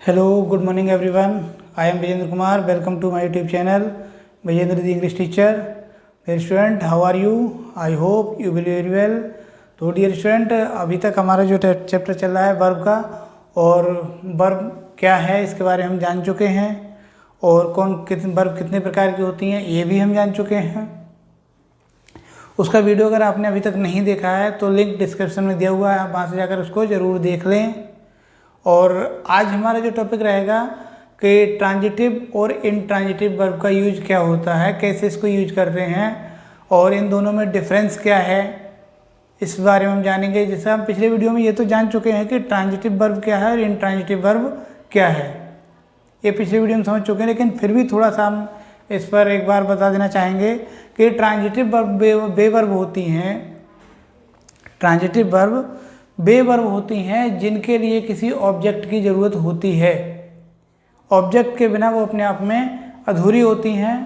Hello, good morning everyone. I am Vijendra Kumar. Welcome to my YouTube channel, Vijendra the English teacher. Dear student, how are you? I hope you will be very well. तो dear student, अभी तक हमारा जो chapter चल रहा है verb का, और वर्ब क्या है इसके बारे में हम जान चुके हैं, और वर्ब कितने प्रकार की होती हैं ये भी हम जान चुके हैं। उसका वीडियो अगर आपने अभी तक नहीं देखा है तो लिंक डिस्क्रिप्शन में दिया हुआ है, आप वहाँ से जाकर उसको ज़रूर देख लें। और आज हमारा जो टॉपिक रहेगा कि ट्रांजिटिव और इनट्रांजिटिव वर्ब का यूज क्या होता है, कैसे इसको यूज करते हैं और इन दोनों में डिफरेंस क्या है, इस बारे में हम जानेंगे। जैसे हम पिछले वीडियो में ये तो जान चुके हैं कि ट्रांजिटिव वर्ब क्या है और इनट्रांजिटिव वर्ब क्या है, ये पिछले वीडियो में समझ चुके हैं, लेकिन फिर भी थोड़ा सा हम इस पर एक बार बता देना चाहेंगे कि ट्रांजिटिव वर्ब बेवर्ब होती हैं। ट्रांजिटिव वर्ब बेवर्ब होती हैं जिनके लिए किसी ऑब्जेक्ट की ज़रूरत होती है, ऑब्जेक्ट के बिना वो अपने आप में अधूरी होती हैं।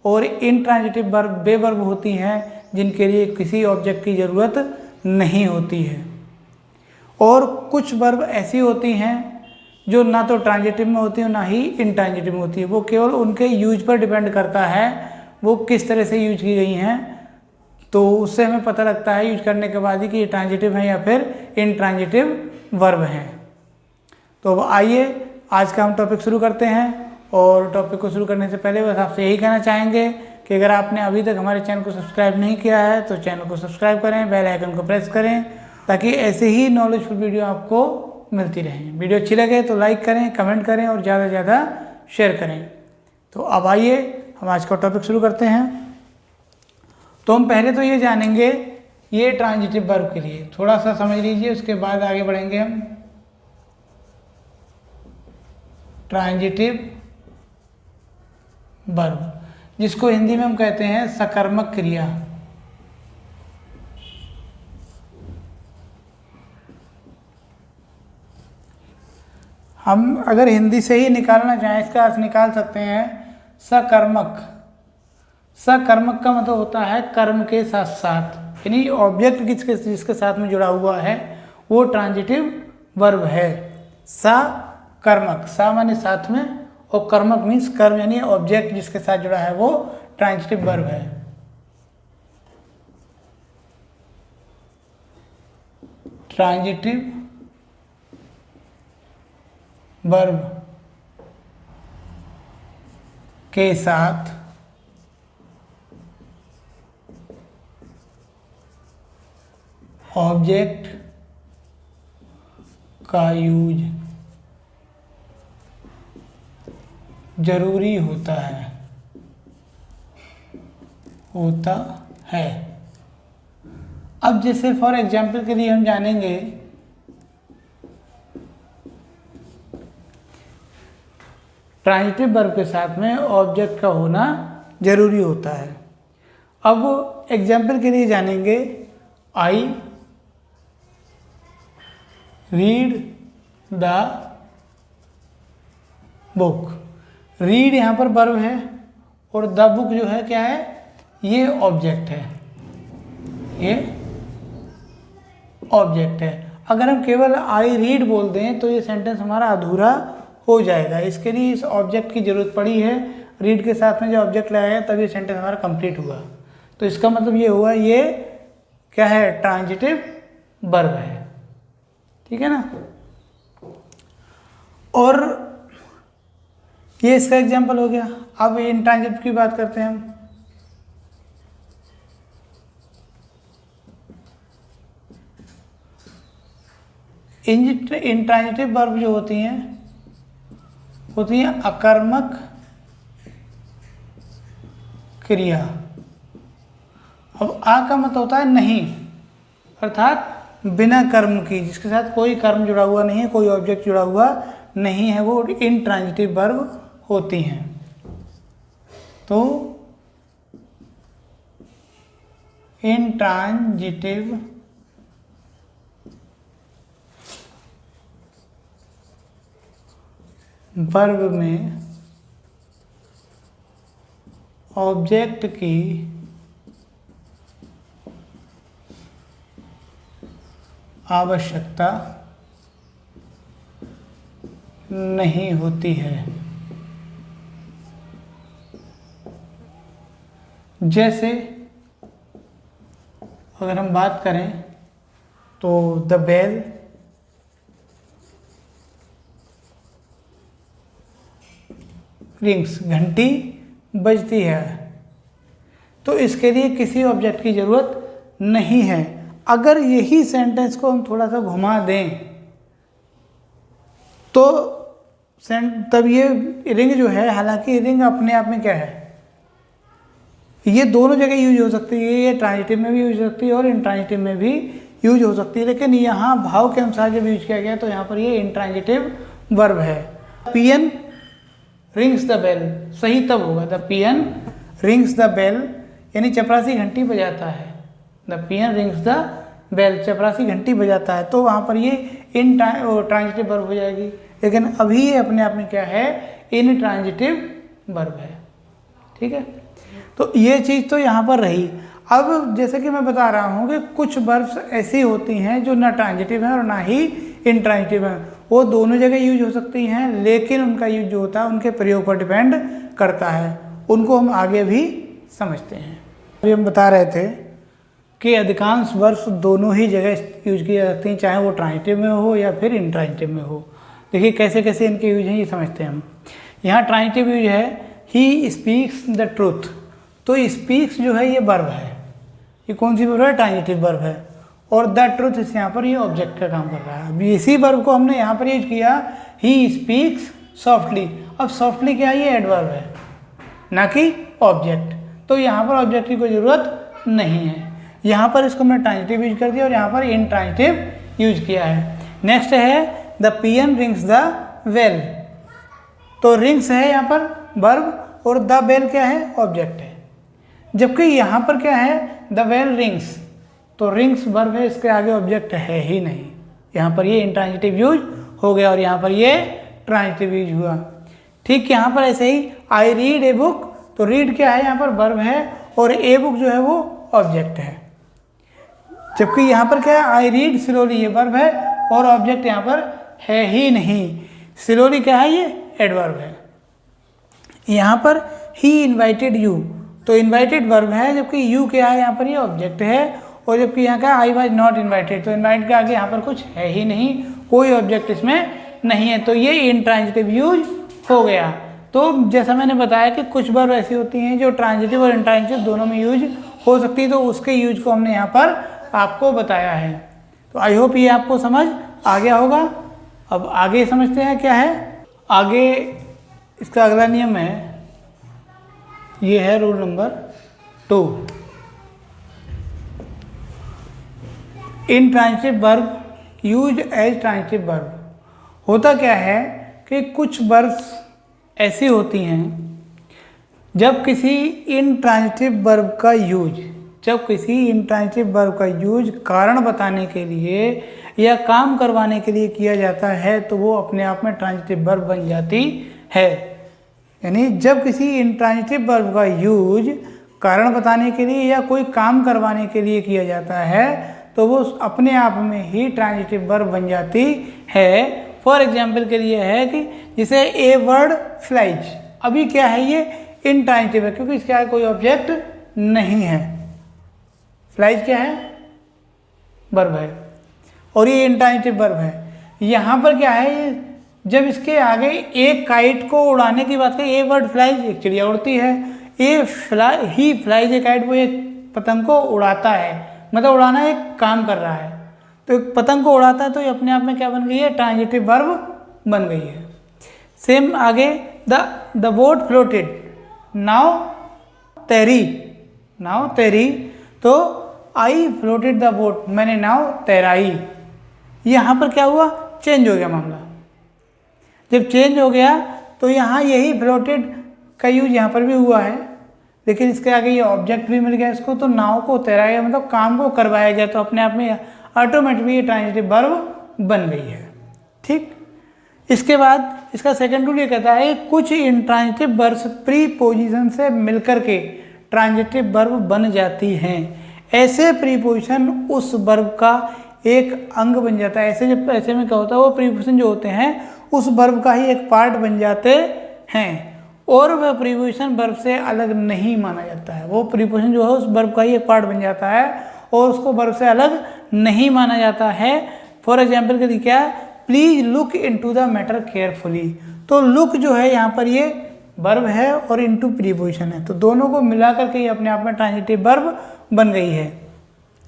और इनट्रांजिटिव वर्ब बेवर्ब होती हैं जिनके लिए किसी ऑब्जेक्ट की ज़रूरत नहीं होती है। और कुछ वर्ब ऐसी होती हैं जो ना तो ट्रांजिटिव में होती है ना ही इनट्रांजिटिव में होती है, वो केवल उनके यूज पर डिपेंड करता है वो किस तरह से यूज की गई हैं, तो उससे हमें पता लगता है यूज करने के बाद ही कि ये ट्रांजिटिव है या फिर इनट्रांजिटिव वर्ब हैं। तो अब आइए आज का हम टॉपिक शुरू करते हैं। और टॉपिक को शुरू करने से पहले बस आपसे यही कहना चाहेंगे कि अगर आपने अभी तक हमारे चैनल को सब्सक्राइब नहीं किया है तो चैनल को सब्सक्राइब करें, बेल आइकन को प्रेस करें, ताकि ऐसे ही नॉलेजफुल वीडियो आपको मिलती रहें। वीडियो अच्छी लगे तो लाइक करें, कमेंट करें और ज़्यादा से ज़्यादा शेयर करें। तो अब आइए हम आज का टॉपिक शुरू करते हैं। तो हम पहले तो ये जानेंगे ये ट्रांजिटिव वर्ब के लिए थोड़ा सा समझ लीजिए, उसके बाद आगे बढ़ेंगे हम। ट्रांजिटिव वर्ब जिसको हिंदी में हम कहते हैं सकर्मक क्रिया। हम अगर हिंदी से ही निकालना चाहें इसका अर्थ निकाल सकते हैं सकर्मक। सकर्मक का मतलब होता है कर्म के साथ साथ, यानी ऑब्जेक्ट जिसके साथ में जुड़ा हुआ है वो ट्रांजिटिव वर्ब है। सकर्मक, सा माने साथ में और कर्मक मीन्स कर्म, यानी ऑब्जेक्ट जिसके साथ जुड़ा है वो ट्रांजिटिव वर्ब है। ट्रांजिटिव वर्ब के साथ ऑब्जेक्ट का यूज जरूरी होता है। अब जैसे फॉर एग्जाम्पल के लिए हम जानेंगे ट्रांजिटिव वर्ब के साथ में ऑब्जेक्ट का होना जरूरी होता है। अब एग्जाम्पल के लिए जानेंगे I read the book. Read यहाँ पर वर्ब है और द बुक जो है क्या है, ये ऑब्जेक्ट है, ये ऑब्जेक्ट है। अगर हम केवल आई रीड बोल दें तो ये सेंटेंस हमारा अधूरा हो जाएगा, इसके लिए इस ऑब्जेक्ट की जरूरत पड़ी है। रीड के साथ में जो ऑब्जेक्ट लगाया तब ये सेंटेंस हमारा कंप्लीट हुआ। तो इसका मतलब ये हुआ ये क्या है, ट्रांजिटिव वर्ब है, ठीक है ना। और ये इसका एग्जाम्पल हो गया। अब इनट्रांजिटिव की बात करते हैं हम। इनट्रांजिटिव वर्ब जो होती हैं अकर्मक क्रिया। अब आ का मतलब होता है नहीं, अर्थात बिना कर्म की, जिसके साथ कोई कर्म जुड़ा हुआ नहीं है, कोई ऑब्जेक्ट जुड़ा हुआ नहीं है, वो इनट्रांजिटिव वर्ब होती हैं। तो इनट्रांजिटिव वर्ब में ऑब्जेक्ट की आवश्यकता नहीं होती है। जैसे अगर हम बात करें तो द बेल रिंग्स, घंटी बजती है, तो इसके लिए किसी ऑब्जेक्ट की ज़रूरत नहीं है। अगर यही सेंटेंस को हम थोड़ा सा घुमा दें तो तब ये रिंग जो है, हालांकि रिंग अपने आप में क्या है, ये दोनों जगह यूज हो सकती है, ये ट्रांजिटिव में भी यूज हो सकती है और इंट्रांजिटिव में भी यूज हो सकती है, लेकिन यहाँ भाव के अनुसार जब यूज किया गया तो यहाँ पर ये इंट्रांजिटिव वर्ब है। पियन रिंग्स द बेल सही तब होगा, the peon rings the bell, यानी चपरासी घंटी बजाता है। The peon rings the bell, चपरासी घंटी बजाता है, तो वहाँ पर ये ट्रांजिटिव वर्ब हो जाएगी। लेकिन अभी ये अपने आप में क्या है, इंट्रांजिटिव वर्ब है। ठीक है, तो ये चीज़ तो यहाँ पर रही। अब जैसे कि मैं बता रहा हूँ कि कुछ वर्ब्स ऐसी होती हैं जो ना ट्रांजिटिव हैं और ना ही इंट्रांजिटिव हैं, वो दोनों जगह यूज हो सकती हैं, लेकिन उनका यूज जो होता है उनके प्रयोग पर डिपेंड करता है। उनको हम आगे भी समझते हैं। अभी हम बता रहे थे कि अधिकांश वर्ब्स दोनों ही जगह यूज किए जाते हैं, चाहे वो ट्रांजिटिव में हो या फिर इंट्रांजिटिव में हो। देखिए कैसे कैसे इनके यूज हैं ये समझते हैं हम। यहाँ ट्रांजिटिव यूज है ही स्पीक्स द ट्रूथ, तो स्पीक्स जो है ये वर्ब है, ये कौन सी वर्ब है, ट्रांजिटिव वर्ब है, और द ट्रूथ इस यहाँ पर ये ऑब्जेक्ट का काम कर रहा है। अब इसी वर्ब को हमने यहाँ पर यूज किया, ही स्पीक्स सॉफ्टली। अब सॉफ्टली क्या है, ये एडवर्ब है ना कि ऑब्जेक्ट, तो यहाँ पर ऑब्जेक्ट की कोई ज़रूरत नहीं है। यहाँ पर इसको हमने ट्रांजिटिव यूज कर दिया और यहाँ पर इंट्रांजिटिव यूज किया है। नेक्स्ट है the peon rings the bell, तो रिंग्स है यहाँ पर वर्ब और द बेल क्या है, ऑब्जेक्ट है। जबकि यहाँ पर क्या है, द बेल रिंग्स, तो रिंग्स वर्ब है, इसके आगे ऑब्जेक्ट है ही नहीं। यहाँ पर ये इंट्रांजिटिव यूज हो गया और यहाँ पर ये ट्रांजिटिव यूज हुआ। ठीक यहाँ पर ऐसे ही आई रीड ए बुक, तो रीड क्या है, यहाँ पर वर्ब है और ए बुक जो है वो ऑब्जेक्ट है। जबकि यहाँ पर क्या है, आई रीड स्लोली, ये वर्ब है और ऑब्जेक्ट यहाँ पर है ही नहीं। स्लोली क्या है, ये एडवर्ब है। यहाँ पर ही इन्वाइटेड यू, तो इन्वाइटेड वर्ब है, जबकि यू क्या है, यहाँ पर ये ऑब्जेक्ट है। और जबकि यहाँ का आई वॉज नॉट इन्वाइटेड, तो इन्वाइट के आगे यहाँ पर कुछ है ही नहीं, कोई ऑब्जेक्ट इसमें नहीं है, तो ये इंट्रांजिटिव यूज हो गया। तो जैसा मैंने बताया कि कुछ वर्ब ऐसी होती हैं जो ट्रांजिटिव और इंट्रांजिटिव दोनों में यूज हो सकती है, तो उसके यूज को हमने यहाँ पर आपको बताया है। तो आई होप ये आपको समझ आ गया होगा। अब आगे समझते हैं क्या है आगे। इसका अगला नियम है, ये है rule number 2, intransitive verb use as transitive verb. होता क्या है कि कुछ वर्ब्स ऐसी होती हैं जब किसी इंट्रांजिटिव वर्ब का यूज कारण बताने के लिए या काम करवाने के लिए किया जाता है, तो वो अपने आप में ट्रांजिटिव वर्ब बन जाती है। यानी जब किसी इंट्रांजिटिव वर्ब का यूज कारण बताने के लिए या कोई काम करवाने के लिए किया जाता है, तो वो अपने आप में ही ट्रांजिटिव वर्ब बन जाती है। फॉर एग्जाम्पल के लिए है कि जैसे ए वर्ड फ्लाइज, अभी क्या है, ये इंट्रांजिटिव है क्योंकि इसके आगे कोई ऑब्जेक्ट नहीं है। फ्लाइज क्या है, वर्ब है और ये इंट्रांजिटिव वर्ब है। यहाँ पर क्या है, जब इसके आगे एक काइट को उड़ाने की बात करें, ए वर्ड फ्लाइज, एक चिड़िया उड़ती है, ही फ्लाइज ए काइट, वो एक पतंग को उड़ाता है, मतलब उड़ाना एक काम कर रहा है, तो एक पतंग को उड़ाता है, तो ये अपने आप में क्या बन गई है, ट्रांजिटिव वर्ब बन गई है। सेम आगे द बोट फ्लोटेड, नाव तैरी, तो आई फ्लोटेड द बोट, मैंने नाव तैराई। यहाँ पर क्या हुआ, चेंज हो गया मामला। जब चेंज हो गया तो यहाँ यही फ्लोटेड का यूज यहाँ पर भी हुआ है, लेकिन इसके आगे ये ऑब्जेक्ट भी मिल गया इसको, तो नाव को तैराया गया, मतलब काम को करवाया गया, तो अपने आप में ऑटोमेटिकली ये ट्रांजिटिव वर्ब बन गई है। ठीक, इसके बाद इसका सेकंड रूल ये कहता है कुछ इंट्रांजिटिव वर्ब्स प्रीपोजिशन से मिलकर के ट्रांजिटिव वर्ब बन जाती हैं। ऐसे प्रीपोजिशन उस वर्ब का एक अंग बन जाता है। ऐसे में क्या होता है, वो प्रीपोजिशन जो होते हैं उस वर्ब का ही एक पार्ट बन जाते हैं और वह प्रीपोजिशन वर्ब से अलग नहीं माना जाता है। वो प्रीपोजिशन जो है उस वर्ब का ही एक पार्ट बन जाता है और उसको वर्ब से अलग नहीं माना जाता है। फॉर एग्जाम्पल के लिए क्या है, please look into the matter carefully. तो लुक जो है यहाँ पर ये वर्ब है और इनटू प्रीपोजिशन है, तो दोनों को मिला करके ये अपने आप में ट्रांजिटिव वर्ब बन गई है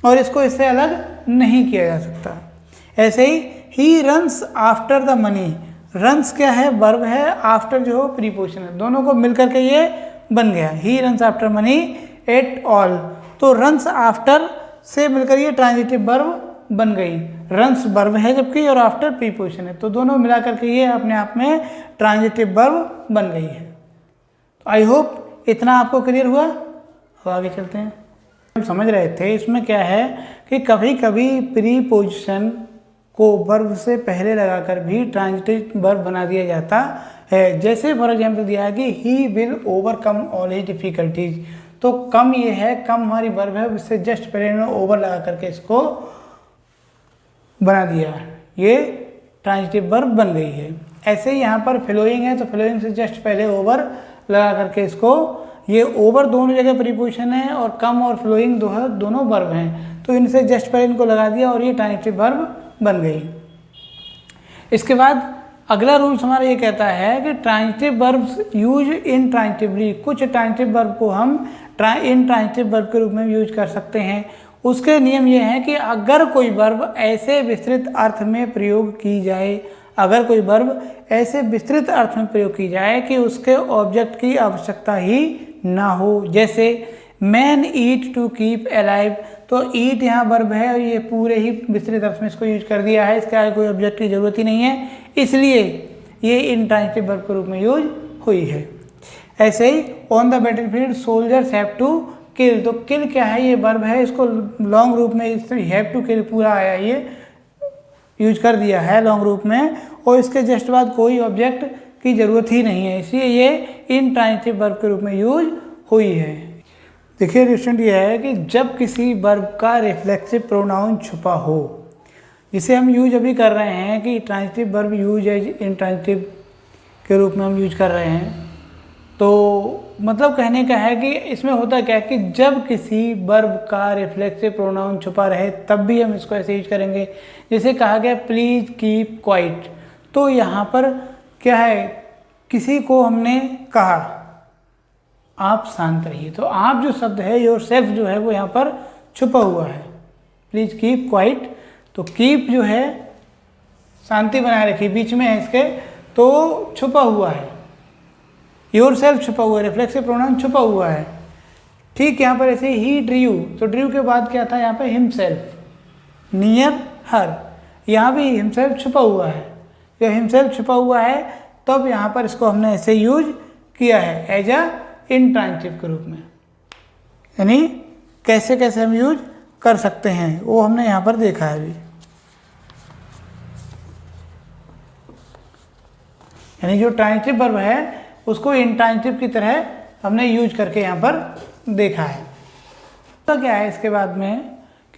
और इसको इससे अलग नहीं किया जा सकता। ऐसे he runs after the money, runs क्या है, वर्ब है, आफ्टर जो है प्रीपोजिशन है, दोनों को मिलकर के ये बन गया he runs after money at all. तो रन्स आफ्टर से मिलकर ये ट्रांजिटिव वर्ब बन गई। रन्स वर्ब है जबकि और आफ्टर प्रीपोजिशन है, तो दोनों मिला करके ये अपने आप में ट्रांजिटिव वर्ब बन गई है। तो आई होप इतना आपको क्लियर हुआ। अब आगे चलते हैं। हम समझ रहे थे इसमें क्या है कि कभी कभी प्रीपोजिशन को वर्ब से पहले लगाकर भी ट्रांजिटिव वर्ब बना दिया जाता है। जैसे फॉर एग्जाम्पल दिया है कि he will overcome all his difficulties, तो कम ये है, कम हमारी वर्ब है, उससे जस्ट पहले इन्होंने ओवर लगा करके इसको बना दिया, ये ट्रांजिटिव वर्ब बन गई है। ऐसे ही यहाँ पर फ्लोइंग है, तो फ्लोइंग से जस्ट पहले ओवर लगा करके इसको, ये ओवर दोनों जगह प्रीपोजिशन है और कम और फ्लोइंग दोनों वर्ब हैं, तो इनसे जस्ट पहले इनको लगा दिया और ये ट्रांजिटिव वर्ब बन गई। इसके बाद अगला रूल्स हमारा ये कहता है कि transitive verbs use in transitively, कुछ ट्रांजिटिव वर्ब को हम इन ट्रांजिटिव वर्ब के रूप में यूज कर सकते हैं। उसके नियम ये हैं कि अगर कोई वर्ब ऐसे विस्तृत अर्थ में प्रयोग की जाए, अगर कोई वर्ब ऐसे विस्तृत अर्थ में प्रयोग की जाए कि उसके ऑब्जेक्ट की आवश्यकता ही ना हो, जैसे man eat to keep alive, तो ईट यहाँ वर्ब है और ये पूरे ही विस्तृत अर्थ में इसको यूज कर दिया है, इसके आगे कोई ऑब्जेक्ट की जरूरत ही नहीं है, इसलिए ये इंट्रांजिटिव वर्ब के रूप में यूज हुई है। ऐसे ही on the battlefield soldiers have to kill, तो किल क्या है, ये वर्ब है, इसको लॉन्ग रूप में हैव टू किल पूरा आया ये यूज कर दिया है लॉन्ग रूप में, और इसके जस्ट बाद कोई ऑब्जेक्ट की जरूरत ही नहीं है, इसलिए ये इंट्रांजिटिव वर्ब के रूप में यूज हुई है। देखिए स्टूडेंट, ये है कि जब किसी वर्ब का रिफ्लेक्सिव प्रोनाउन छुपा हो, जिसे हम यूज अभी कर रहे हैं कि ट्रांजिटिव वर्ब यूज है इंट्रांजिटिव के रूप में हम यूज कर रहे हैं, तो मतलब कहने का है कि इसमें होता क्या है कि जब किसी वर्ब का रिफ्लेक्सिव प्रोनाउन छुपा रहे तब भी हम इसको ऐसे यूज करेंगे। जैसे कहा गया प्लीज कीप क्वाइट, तो यहाँ पर क्या है, किसी को हमने कहा आप शांत रहिए, तो आप जो शब्द है योर सेल्फ जो है वो यहाँ पर छुपा हुआ है, प्लीज कीप क्वाइट, तो कीप जो है शांति बनाए रखिए बीच में है इसके, तो छुपा हुआ है, योर सेल्फ छुपा हुआ है, रिफ्लेक्सिव प्रोनाउन छुपा हुआ है। ठीक यहाँ पर ऐसे ही ड्रीव, तो ड्रीव के बाद क्या था यहाँ पर हिमसेल्फ, नियर हर, यहाँ भी हिमसेल्फ छुपा हुआ है, जो हिमसेल्फ छुपा हुआ है तब यहाँ पर इसको हमने ऐसे यूज किया है एज अ इंट्रांजिटिव के रूप में। यानी कैसे कैसे हम यूज कर सकते हैं वो हमने यहाँ पर देखा है अभी। यानी जो ट्रांजिटिव वर्ब है उसको इंट्रांजिटिव की तरह हमने यूज करके यहाँ पर देखा है। तो क्या है इसके बाद में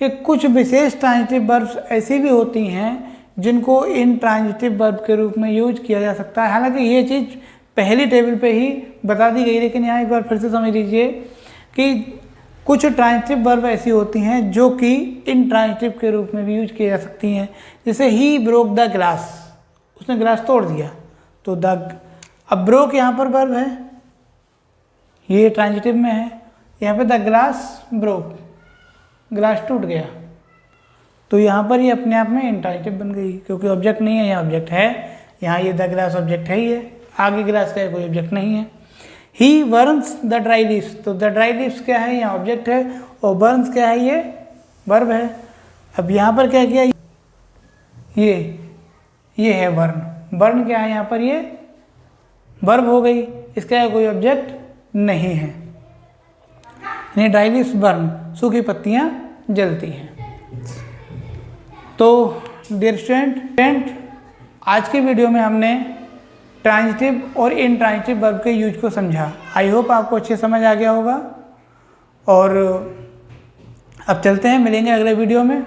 कि कुछ विशेष ट्रांजिटिव वर्ब्स ऐसी भी होती हैं जिनको इंट्रांजिटिव वर्ब के रूप में यूज किया जा सकता है। हालांकि ये चीज़ पहली टेबल पे ही बता दी गई, लेकिन यहाँ एक बार फिर से समझ लीजिए कि कुछ ट्रांजिटिव वर्ब ऐसी होती हैं जो कि इंट्रांजिटिव के रूप में भी यूज की जा सकती हैं। जैसे ही ब्रोक द ग्लास, उसने ग्लास तोड़ दिया, तो द, अब ब्रोक यहाँ पर वर्ब है, ये ट्रांजिटिव में है, यहाँ पे द ग्लास ब्रोक, ग्लास टूट गया, तो यहाँ पर ये अपने आप में इंट्रांजिटिव बन गई क्योंकि ऑब्जेक्ट नहीं है, यहाँ ऑब्जेक्ट है, यहाँ ये द ग्लास ऑब्जेक्ट है ही है, आगे ग्लास का कोई ऑब्जेक्ट नहीं है। ही बर्न्स द ड्राई लीव्स, तो द ड्राई लीव्स क्या है, यहाँ ऑब्जेक्ट है, और बर्न्स क्या है, ये वर्ब है। अब यहाँ पर क्या किया, ये है बर्न, बर्न क्या है यहाँ पर, ये वर्ब हो गई, इसका कोई ऑब्जेक्ट नहीं है, यानी ड्राई लीव्स बर्न, सूखी पत्तियाँ जलती हैं। तो डियर स्टूडेंट, आज की वीडियो में हमने ट्रांजिटिव और इंट्रांजिटिव वर्ब के यूज को समझा। आई होप आपको अच्छे समझ आ गया होगा। और अब चलते हैं, मिलेंगे अगले वीडियो में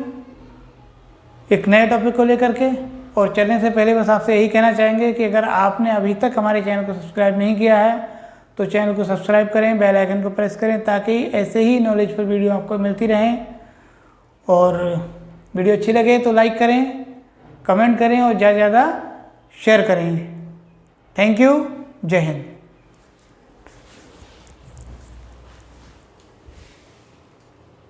एक नए टॉपिक को लेकर के। और चलने से पहले बस आपसे यही कहना चाहेंगे कि अगर आपने अभी तक हमारे चैनल को सब्सक्राइब नहीं किया है तो चैनल को सब्सक्राइब करें, बेल आइकन को प्रेस करें ताकि ऐसे ही नॉलेजफुल वीडियो आपको मिलती रहें। और वीडियो अच्छी लगे तो लाइक करें, कमेंट करें और ज़्यादा से ज़्यादा शेयर करें। Thank you. जय हिंद।